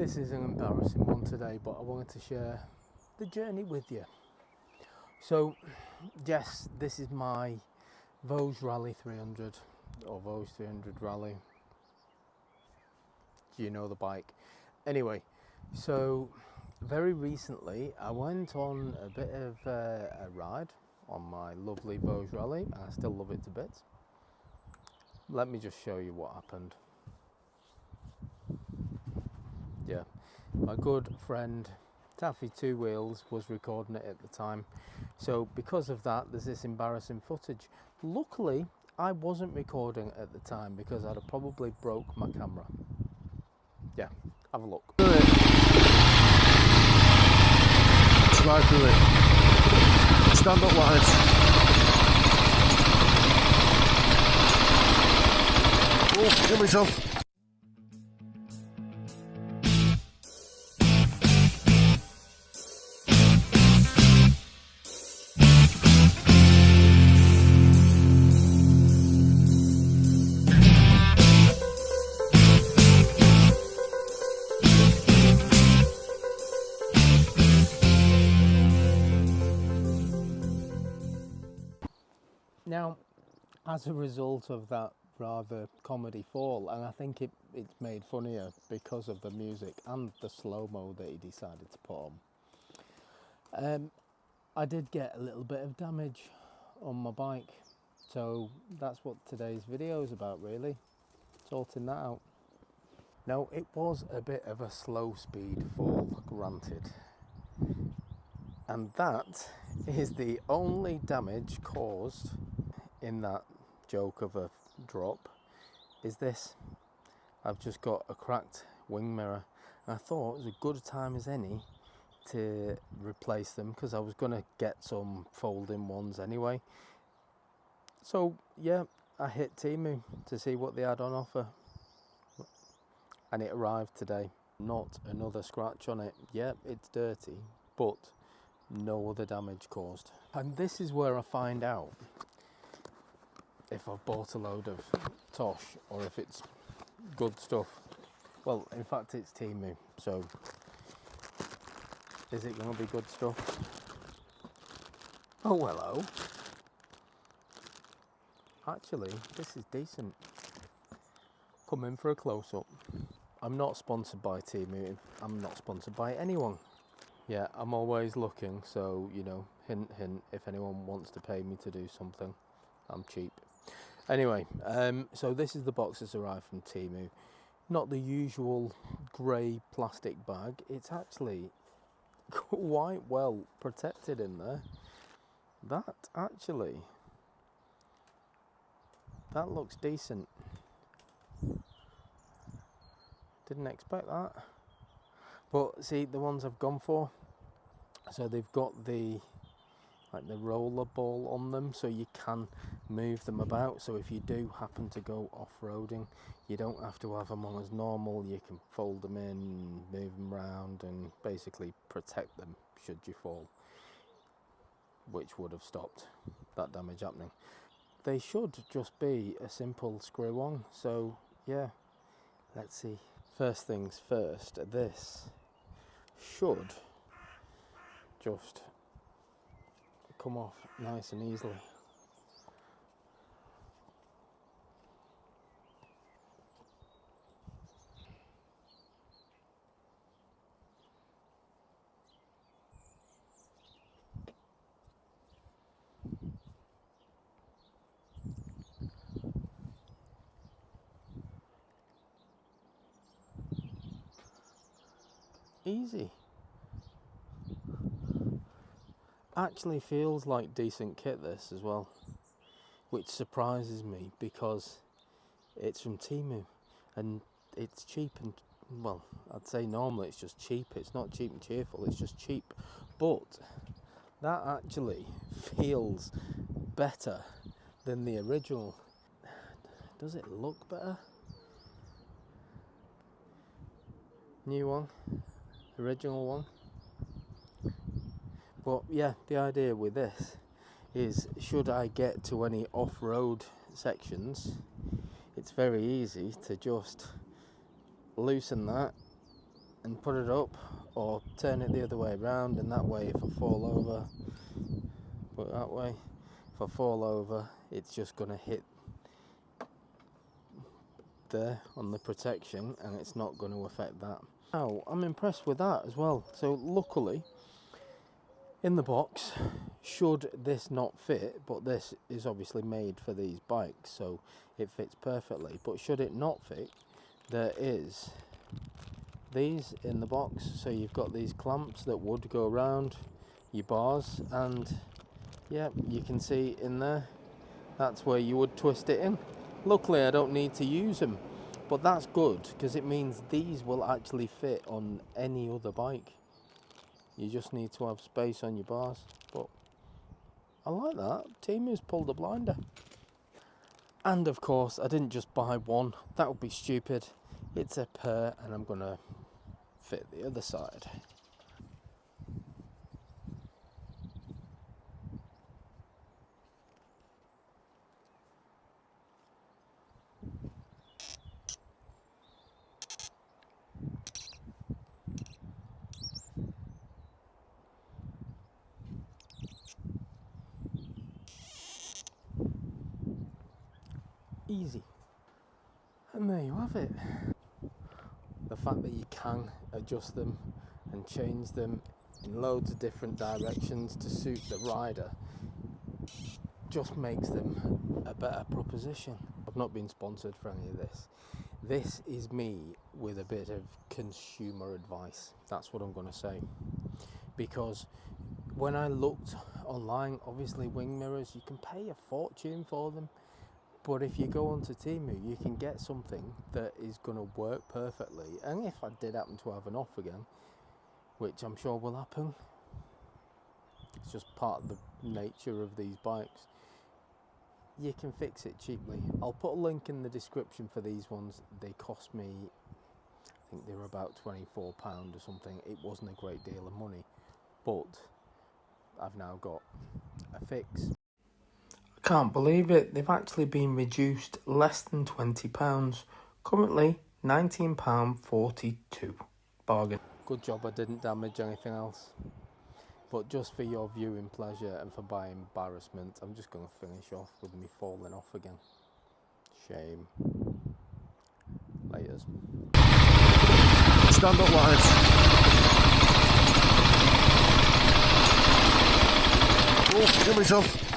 This is an embarrassing one today, but I wanted to share the journey with you. So, yes, this is my Voge Rally 300 or Voge 300 Rally. Do you know the bike? Anyway, so very recently I went on a bit of a ride on my lovely Voge Rally, and I still love it to bits. Let me just show you what happened. Yeah, my good friend Taffy Two Wheels was recording it at the time, so because of that there's this embarrassing footage. Luckily I wasn't recording at the time because I'd have probably broke my camera. Yeah, have a look. Slide through it. Stand up lads. Oh, give myself. Now, as a result of that rather comedy fall, and I think it's made funnier because of the music and the slow-mo that he decided to put on, I did get a little bit of damage on my bike, so that's what today's video is about, really, sorting that out. Now, it was a bit of a slow speed fall, granted, and that is the only damage caused in that joke of a drop. Is this. I've just got a cracked wing mirror, and I thought it was a good time as any to replace them because I was going to get some folding ones anyway. So yeah, I hit Temu to see what they had on offer, and it arrived today. Not another scratch on it. Yeah, it's dirty, but no other damage caused. And this is where I find out if I've bought a load of tosh or if it's good stuff. Well, in fact it's Temu, so is it going to be good stuff? Oh, hello. Actually, this is decent. Come in for a close-up. I'm not sponsored by Temu. I'm not sponsored by anyone. Yeah, I'm always looking, so, you know, hint, hint, if anyone wants to pay me to do something, I'm cheap. Anyway, so this is the box that's arrived from Temu. Not the usual grey plastic bag. It's actually quite well protected in there. That looks decent. Didn't expect that. But see, the ones I've gone for, so they've got the roller ball on them, so you can move them about. So if you do happen to go off-roading, you don't have to have them on as normal. You can fold them in, move them around, and basically protect them should you fall, which would have stopped that damage happening. They should just be a simple screw on, so yeah, let's see. First things first, this should just come off nice and easily. Easy. Actually feels like decent kit, this as well, which surprises me because it's from Temu and it's cheap, and well, I'd say normally it's just cheap. It's not cheap and cheerful, it's just cheap, but that actually feels better than the original. Does it look better? New one, original one. But yeah, the idea with this is, should I get to any off-road sections, it's very easy to just loosen that and put it up, or turn it the other way around, and that way if I fall over, put it that way, if I fall over it's just going to hit there on the protection and it's not going to affect that. Now I'm impressed with that as well. So luckily in the box, should this not fit, but this is obviously made for these bikes so it fits perfectly, but should it not fit, there is these in the box, so you've got these clamps that would go around your bars, and yeah, you can see in there, that's where you would twist it in. Luckily I don't need to use them, but that's good because it means these will actually fit on any other bike. You just need to have space on your bars. But I like that. Temu's pulled a blinder. And of course I didn't just buy one, that would be stupid. It's a pair and I'm gonna fit the other side. Easy. And there you have it. The fact that you can adjust them and change them in loads of different directions to suit the rider just makes them a better proposition. I've not been sponsored for any of this. This is me with a bit of consumer advice. That's what I'm going to say. Because when I looked online, obviously wing mirrors, you can pay a fortune for them. But if you go onto Temu, you can get something that is going to work perfectly. And if I did happen to have an off again, which I'm sure will happen, it's just part of the nature of these bikes, you can fix it cheaply. I'll put a link in the description for these ones. They cost me, I think they were about £24 or something. It wasn't a great deal of money, but I've now got a fix. Can't believe it, they've actually been reduced less than £20. Currently £19.42. Bargain. Good job I didn't damage anything else. But just for your viewing pleasure and for my embarrassment, I'm just going to finish off with me falling off again. Shame. Laters. Stand up, lads. Oh, give me some.